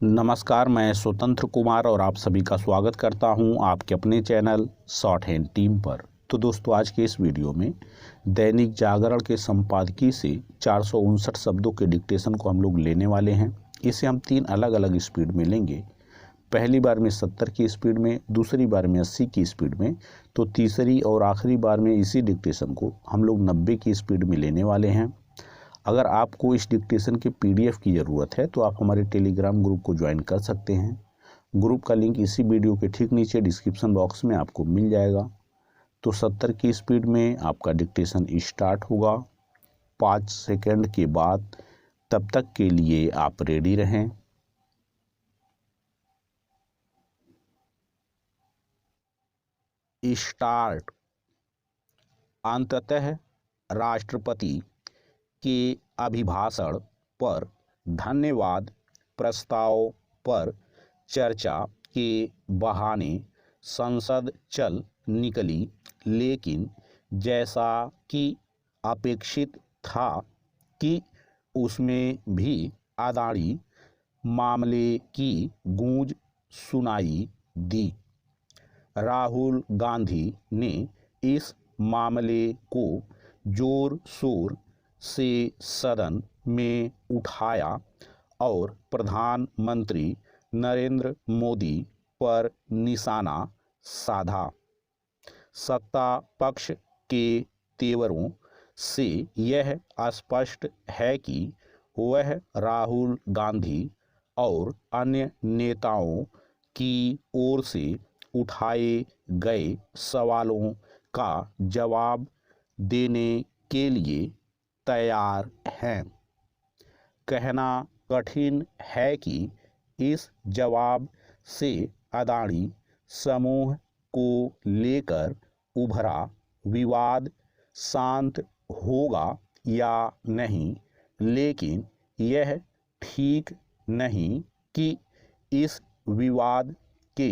नमस्कार, मैं स्वतंत्र कुमार और आप सभी का स्वागत करता हूं आपके अपने चैनल शॉर्ट हैंड टीम पर। तो दोस्तों, आज के इस वीडियो में दैनिक जागरण के संपादकीय से 459 शब्दों के डिक्टेशन को हम लोग लेने वाले हैं। इसे हम 3 अलग अलग स्पीड में लेंगे। पहली बार में 70 की स्पीड में, दूसरी बार में 80 की स्पीड में, तो तीसरी और आखिरी बार में इसी डिक्टेशन को हम लोग 90 की स्पीड में लेने वाले हैं। अगर आपको इस डिक्टेशन के पीडीएफ की ज़रूरत है तो आप हमारे टेलीग्राम ग्रुप को ज्वाइन कर सकते हैं। ग्रुप का लिंक इसी वीडियो के ठीक नीचे डिस्क्रिप्शन बॉक्स में आपको मिल जाएगा। तो 70 की स्पीड में आपका डिक्टेशन स्टार्ट होगा 5 सेकंड के बाद। तब तक के लिए आप रेडी रहें। स्टार्ट। अंततः राष्ट्रपति के अभिभाषण पर धन्यवाद प्रस्ताव पर चर्चा के बहाने संसद चल निकली, लेकिन जैसा कि अपेक्षित था कि उसमें भी अदानी मामले की गूंज सुनाई दी। राहुल गांधी ने इस मामले को जोर शोर से सदन में उठाया और प्रधानमंत्री नरेंद्र मोदी पर निशाना साधा। सत्ता पक्ष के तेवरों से यह स्पष्ट है कि वह राहुल गांधी और अन्य नेताओं की ओर से उठाए गए सवालों का जवाब देने के लिए तैयार हैं। कहना कठिन है कि इस जवाब से अदानी समूह को लेकर उभरा विवाद शांत होगा या नहीं, लेकिन यह ठीक नहीं कि इस विवाद के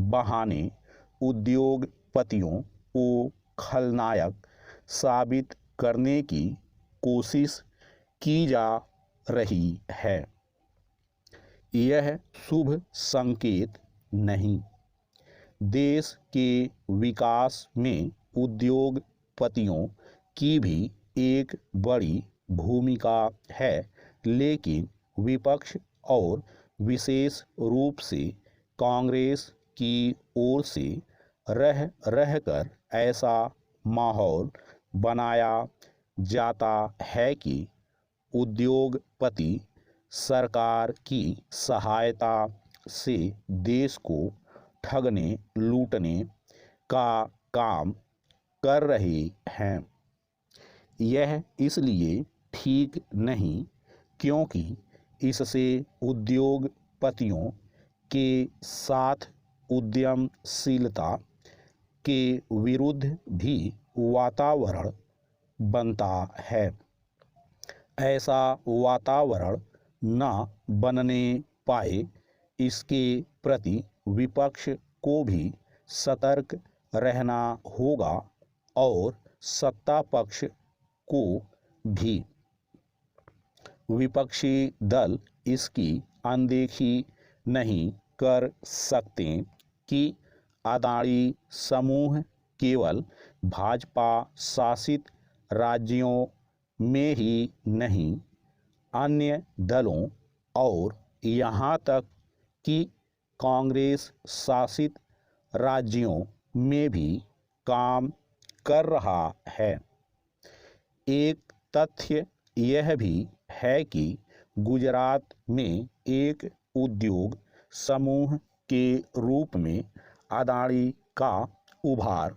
बहाने उद्योगपतियों को खलनायक साबित करने की कोशिश की जा रही है। यह शुभ संकेत नहीं। देश के विकास में उद्योगपतियों की भी एक बड़ी भूमिका है, लेकिन विपक्ष और विशेष रूप से कांग्रेस की ओर से रह कर ऐसा माहौल बनाया जाता है कि उद्योगपति सरकार की सहायता से देश को ठगने लूटने का काम कर रहे हैं। यह इसलिए ठीक नहीं क्योंकि इससे उद्योगपतियों के साथ उद्यमशीलता के विरुद्ध भी वातावरण बनता है। ऐसा वातावरण न बनने पाए, इसके प्रति विपक्ष को भी सतर्क रहना होगा और सत्ता पक्ष को भी। विपक्षी दल इसकी अनदेखी नहीं कर सकते कि अदानी समूह केवल भाजपा शासित राज्यों में ही नहीं, अन्य दलों और यहाँ तक कि कांग्रेस शासित राज्यों में भी काम कर रहा है। एक तथ्य यह भी है कि गुजरात में एक उद्योग समूह के रूप में अदानी का उभार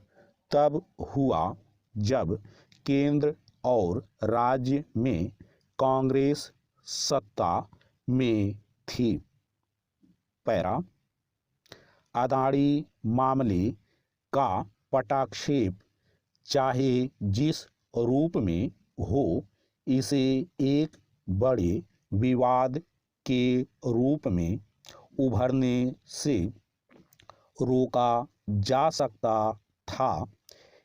तब हुआ जब केंद्र और राज्य में कांग्रेस सत्ता में थी। पैरा। अदानी मामले का पटाक्षेप चाहे जिस रूप में हो, इसे एक बड़े विवाद के रूप में उभरने से रोका जा सकता था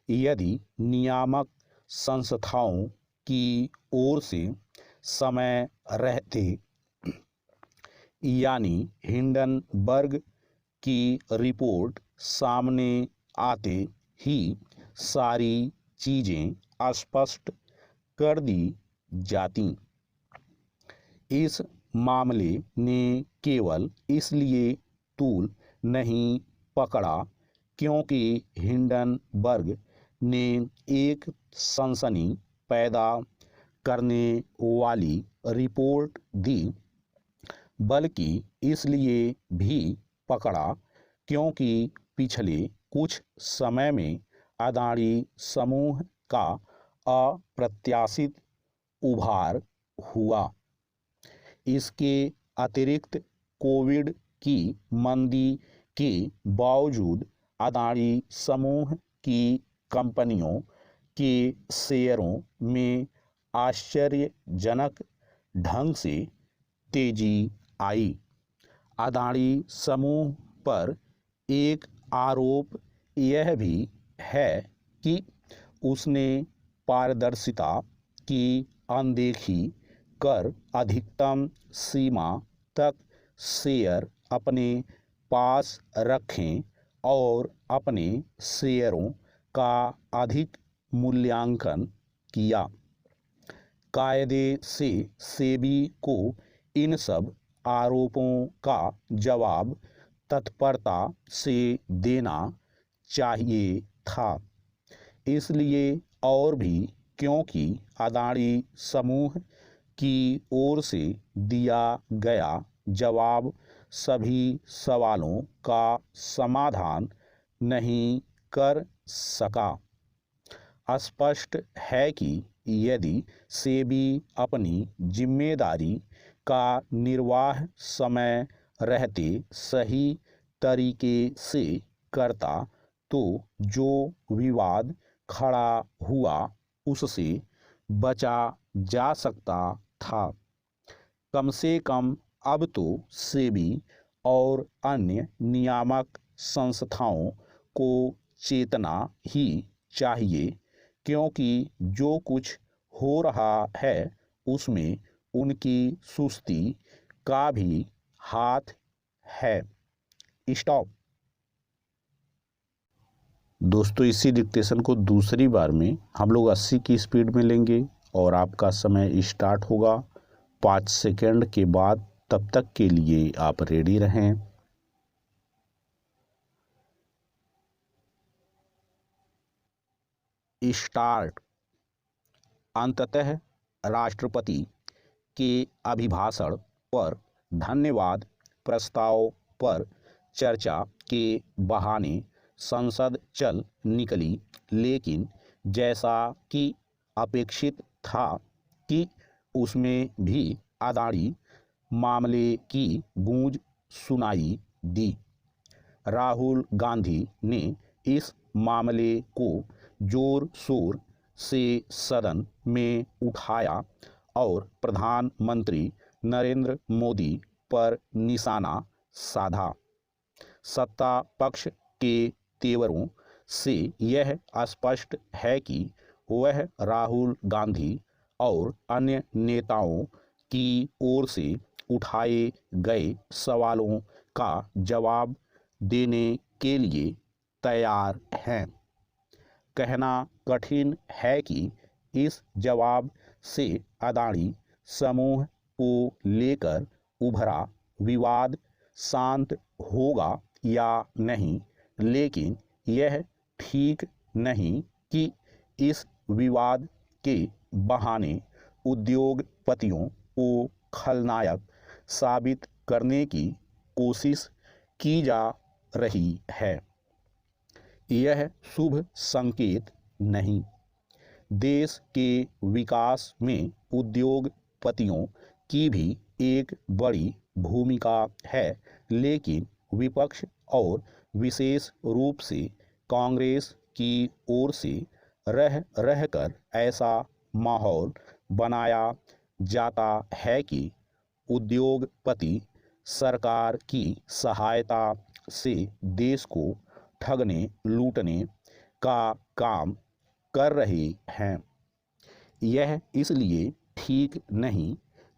यदि नियामक संस्थाओं की ओर से समय रहते यानी हिंडनबर्ग की रिपोर्ट सामने आते ही सारी चीज़ें स्पष्ट कर दी जाती। इस मामले ने केवल इसलिए तूल नहीं पकड़ा क्योंकि हिंडनबर्ग ने एक सनसनी पैदा करने वाली रिपोर्ट दी, बल्कि इसलिए भी पकड़ा क्योंकि पिछले कुछ समय में अदानी समूह का अप्रत्याशित उभार हुआ। इसके अतिरिक्त कोविड की मंदी के बावजूद अदानी समूह की कंपनियों के शेयरों में आश्चर्यजनक ढंग से तेजी आई। अदानी समूह पर एक आरोप यह भी है कि उसने पारदर्शिता की अनदेखी कर अधिकतम सीमा तक शेयर अपने पास रखें और अपने शेयरों का अधिक मूल्यांकन किया। कायदे से सेबी को इन सब आरोपों का जवाब तत्परता से देना चाहिए था, इसलिए और भी क्योंकि अदानी समूह की ओर से दिया गया जवाब सभी सवालों का समाधान नहीं कर सका। स्पष्ट है कि यदि सेबी अपनी जिम्मेदारी का निर्वाह समय रहते सही तरीके से करता तो जो विवाद खड़ा हुआ उससे बचा जा सकता था। कम से कम अब तो सेबी और अन्य नियामक संस्थाओं को चेतना ही चाहिए, क्योंकि जो कुछ हो रहा है उसमें उनकी सुस्ती का भी हाथ है। स्टॉप। दोस्तों, इसी डिक्टेशन को दूसरी बार में हम लोग 80 की स्पीड में लेंगे और आपका समय स्टार्ट होगा 5 सेकंड के बाद। तब तक के लिए आप रेडी रहें। स्टार्ट। अंततः राष्ट्रपति के अभिभाषण पर धन्यवाद प्रस्ताव पर चर्चा के बहाने संसद चल निकली, लेकिन जैसा कि अपेक्षित था कि उसमें भी अदानी मामले की गूंज सुनाई दी। राहुल गांधी ने इस मामले को जोर शोर से सदन में उठाया और प्रधानमंत्री नरेंद्र मोदी पर निशाना साधा। सत्ता पक्ष के तेवरों से यह स्पष्ट है कि वह राहुल गांधी और अन्य नेताओं की ओर से उठाए गए सवालों का जवाब देने के लिए तैयार हैं। कहना कठिन है कि इस जवाब से अदानी समूह को लेकर उभरा विवाद शांत होगा या नहीं, लेकिन यह ठीक नहीं कि इस विवाद के बहाने उद्योगपतियों को खलनायक साबित करने की कोशिश की जा रही है। यह शुभ संकेत नहीं। देश के विकास में उद्योगपतियों की भी एक बड़ी भूमिका है, लेकिन विपक्ष और विशेष रूप से कांग्रेस की ओर से रह कर ऐसा माहौल बनाया जाता है कि उद्योगपति सरकार की सहायता से देश को ठगने लूटने का काम कर रहे हैं। यह इसलिए ठीक नहीं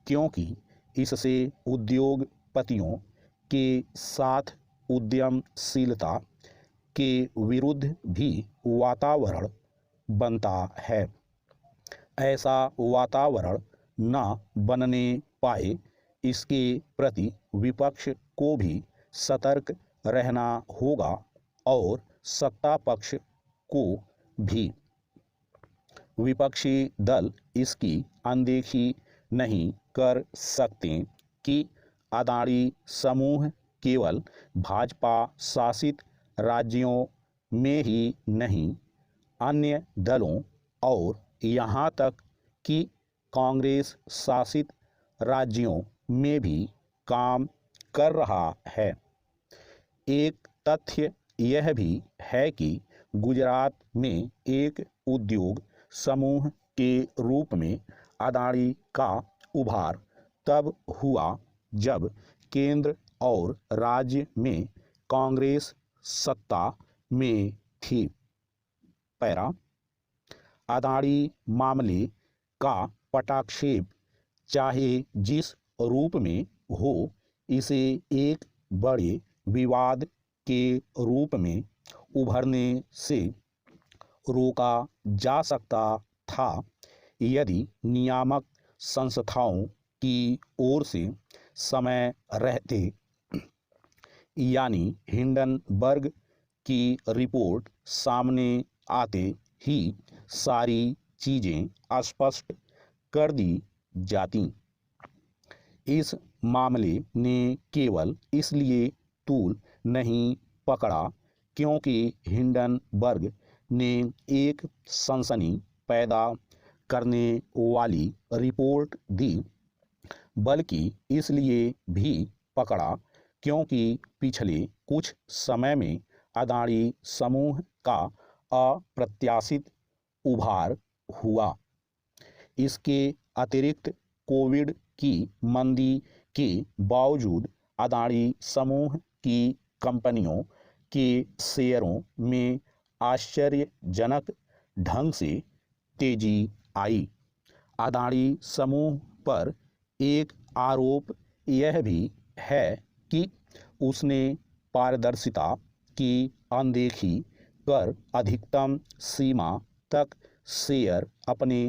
क्योंकि इससे उद्योग उद्योगपतियों के साथ उद्यमशीलता के विरुद्ध भी वातावरण बनता है। ऐसा वातावरण न बनने पाए, इसके प्रति विपक्ष को भी सतर्क रहना होगा और सत्ता पक्ष को भी। विपक्षी दल इसकी अनदेखी नहीं कर सकते कि अदानी समूह केवल भाजपा शासित राज्यों में ही नहीं, अन्य दलों और यहाँ तक कि कांग्रेस शासित राज्यों में भी काम कर रहा है। एक तथ्य यह भी है कि गुजरात में एक उद्योग समूह के रूप में अदानी का उभार तब हुआ जब केंद्र और राज्य में कांग्रेस सत्ता में थी। पैरा अदानी मामले का पटाक्षेप चाहे जिस रूप में हो, इसे एक बड़े विवाद के रूप में उभरने से रोका जा सकता था यदि नियामक संस्थाओं की ओर से समय रहते, यानी हिंडनबर्ग की रिपोर्ट सामने आते ही सारी चीज़ें स्पष्ट कर दी जाती। इस मामले ने केवल इसलिए तूल नहीं पकड़ा क्योंकि हिंडनबर्ग ने एक सनसनी पैदा करने वाली रिपोर्ट दी, बल्कि इसलिए भी पकड़ा क्योंकि पिछले कुछ समय में अदानी समूह का अप्रत्याशित उभार हुआ। इसके अतिरिक्त कोविड की मंदी के बावजूद अदानी समूह की कंपनियों के शेयरों में आश्चर्यजनक ढंग से तेजी आई। अदानी समूह पर एक आरोप यह भी है कि उसने पारदर्शिता की अनदेखी कर अधिकतम सीमा तक शेयर अपने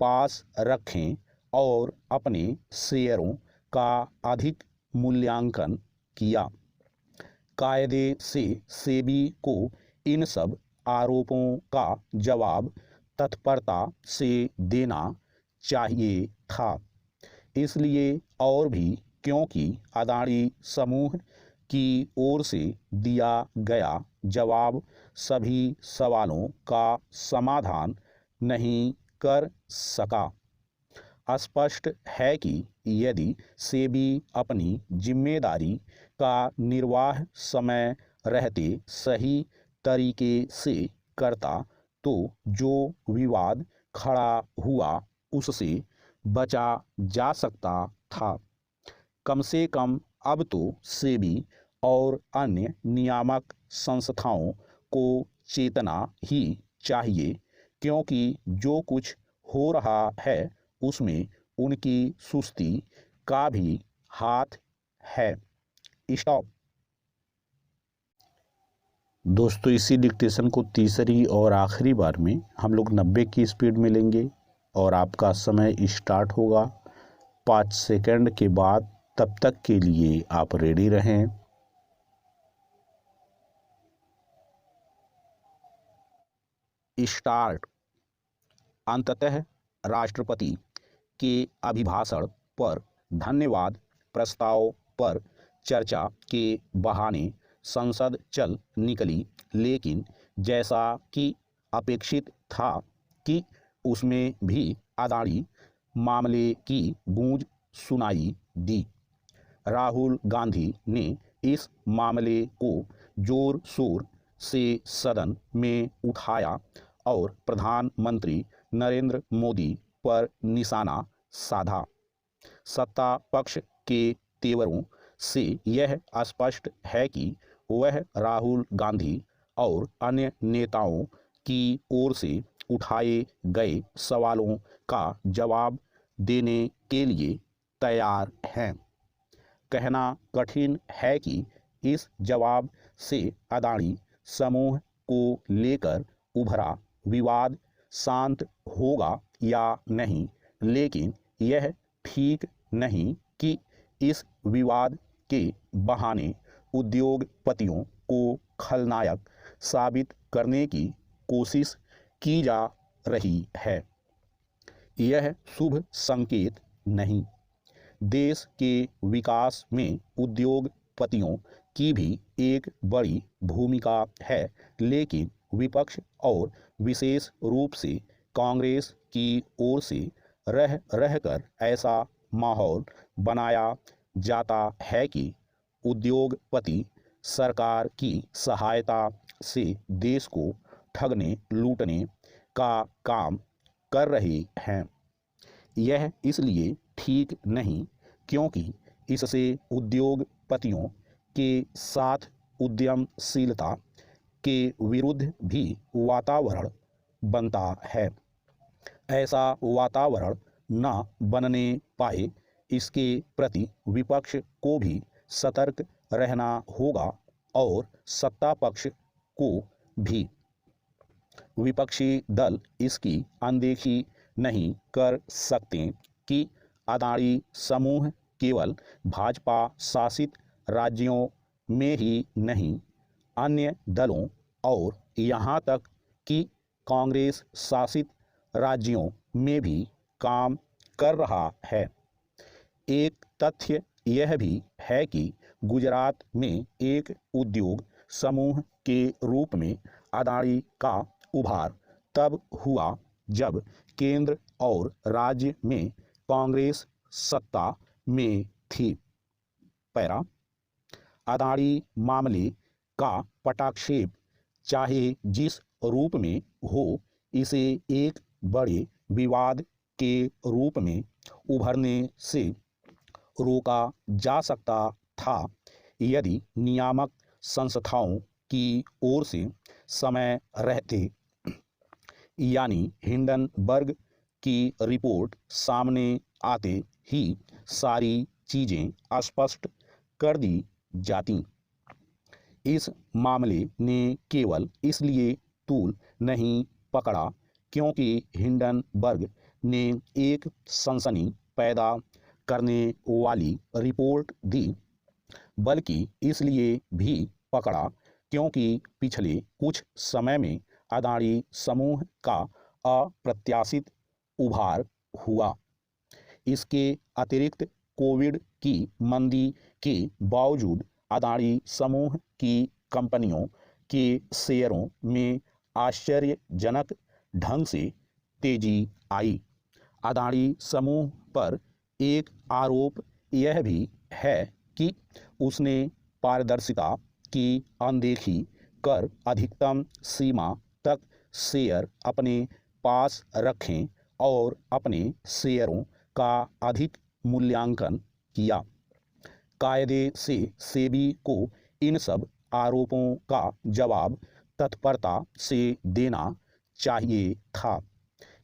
पास रखें और अपने शेयरों का अधिक मूल्यांकन किया। कायदे से सेबी को इन सब आरोपों का जवाब तत्परता से देना चाहिए था, इसलिए और भी क्योंकि अदानी समूह की ओर से दिया गया जवाब सभी सवालों का समाधान नहीं कर सका। स्पष्ट है कि यदि सेबी अपनी जिम्मेदारी का निर्वाह समय रहते सही तरीके से करता तो जो विवाद खड़ा हुआ उससे बचा जा सकता था। कम से कम अब तो सेबी और अन्य नियामक संस्थाओं को चेतना ही चाहिए, क्योंकि जो कुछ हो रहा है उसमें उनकी सुस्ती का भी हाथ है। स्टॉप। दोस्तों, इसी डिक्टेशन को तीसरी और आखिरी बार में हम लोग 90 की स्पीड में लेंगे और आपका समय स्टार्ट होगा 5 सेकंड के बाद। तब तक के लिए आप रेडी रहें। स्टार्ट। अंततः राष्ट्रपति के अभिभाषण पर धन्यवाद प्रस्ताव पर चर्चा के बहाने संसद चल निकली, लेकिन जैसा कि अपेक्षित था कि उसमें भी अदानी मामले की गूंज सुनाई दी। राहुल गांधी ने इस मामले को जोर शोर से सदन में उठाया और प्रधानमंत्री नरेंद्र मोदी पर निशाना साधा। सत्ता पक्ष के तेवरों से यह स्पष्ट है कि वह राहुल गांधी और अन्य नेताओं की ओर से उठाए गए सवालों का जवाब देने के लिए तैयार हैं। कहना कठिन है कि इस जवाब से अदानी समूह को लेकर उभरा विवाद शांत होगा या नहीं, लेकिन यह ठीक नहीं कि इस विवाद के बहाने उद्योगपतियों को खलनायक साबित करने की कोशिश की जा रही है। यह शुभ संकेत नहीं। देश के विकास में उद्योगपतियों की भी एक बड़ी भूमिका है, लेकिन विपक्ष और विशेष रूप से कांग्रेस की ओर से रह रहकर ऐसा माहौल बनाया जाता है कि उद्योगपति सरकार की सहायता से देश को ठगने लूटने का काम कर रहे हैं। यह इसलिए ठीक नहीं क्योंकि इससे उद्योगपतियों के साथ उद्यमशीलता के विरुद्ध भी वातावरण बनता है। ऐसा वातावरण न बनने पाए, इसके प्रति विपक्ष को भी सतर्क रहना होगा और सत्ता पक्ष को भी। विपक्षी दल इसकी अनदेखी नहीं कर सकते कि अदानी समूह केवल भाजपा शासित राज्यों में ही नहीं, अन्य दलों और यहाँ तक कि कांग्रेस शासित राज्यों में भी काम कर रहा है। एक तथ्य यह भी है कि गुजरात में एक उद्योग समूह के रूप में अदानी का उभार तब हुआ जब केंद्र और राज्य में कांग्रेस सत्ता में थी। पैरा अदानी मामले का पटाक्षेप चाहे जिस रूप में हो, इसे एक बड़े विवाद के रूप में उभरने से रोका जा सकता था यदि नियामक संस्थाओं की ओर से समय रहते, यानी हिंडनबर्ग की रिपोर्ट सामने आते ही सारी चीज़ें स्पष्ट कर दी जाती। इस मामले ने केवल इसलिए तूल नहीं पकड़ा क्योंकि हिंडनबर्ग ने एक सनसनी पैदा करने वाली रिपोर्ट दी, बल्कि इसलिए भी पकड़ा क्योंकि पिछले कुछ समय में अदानी समूह का अप्रत्याशित उभार हुआ। इसके अतिरिक्त कोविड की मंदी के बावजूद अदानी समूह की कंपनियों के शेयरों में आश्चर्यजनक ढंग से तेजी आई। अदानी समूह पर एक आरोप यह भी है कि उसने पारदर्शिता की अनदेखी कर अधिकतम सीमा तक शेयर अपने पास रखें और अपने शेयरों का अधिक मूल्यांकन किया। कायदे से सेबी को इन सब आरोपों का जवाब तत्परता से देना चाहिए था,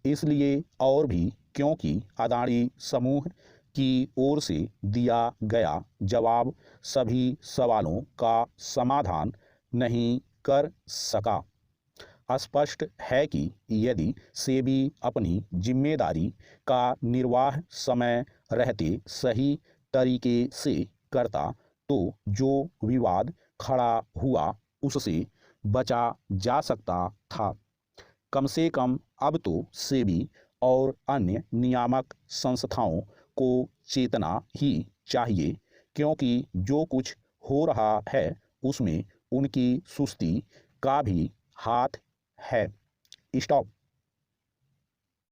इसलिए और भी क्योंकि अदानी समूह की ओर से दिया गया जवाब सभी सवालों का समाधान नहीं कर सका। स्पष्ट है कि यदि सेबी अपनी जिम्मेदारी का निर्वाह समय रहते सही तरीके से करता तो जो विवाद खड़ा हुआ उससे बचा जा सकता था। कम से कम अब तो सेबी और अन्य नियामक संस्थाओं को चेतना ही चाहिए, क्योंकि जो कुछ हो रहा है उसमें उनकी सुस्ती का भी हाथ है। स्टॉप।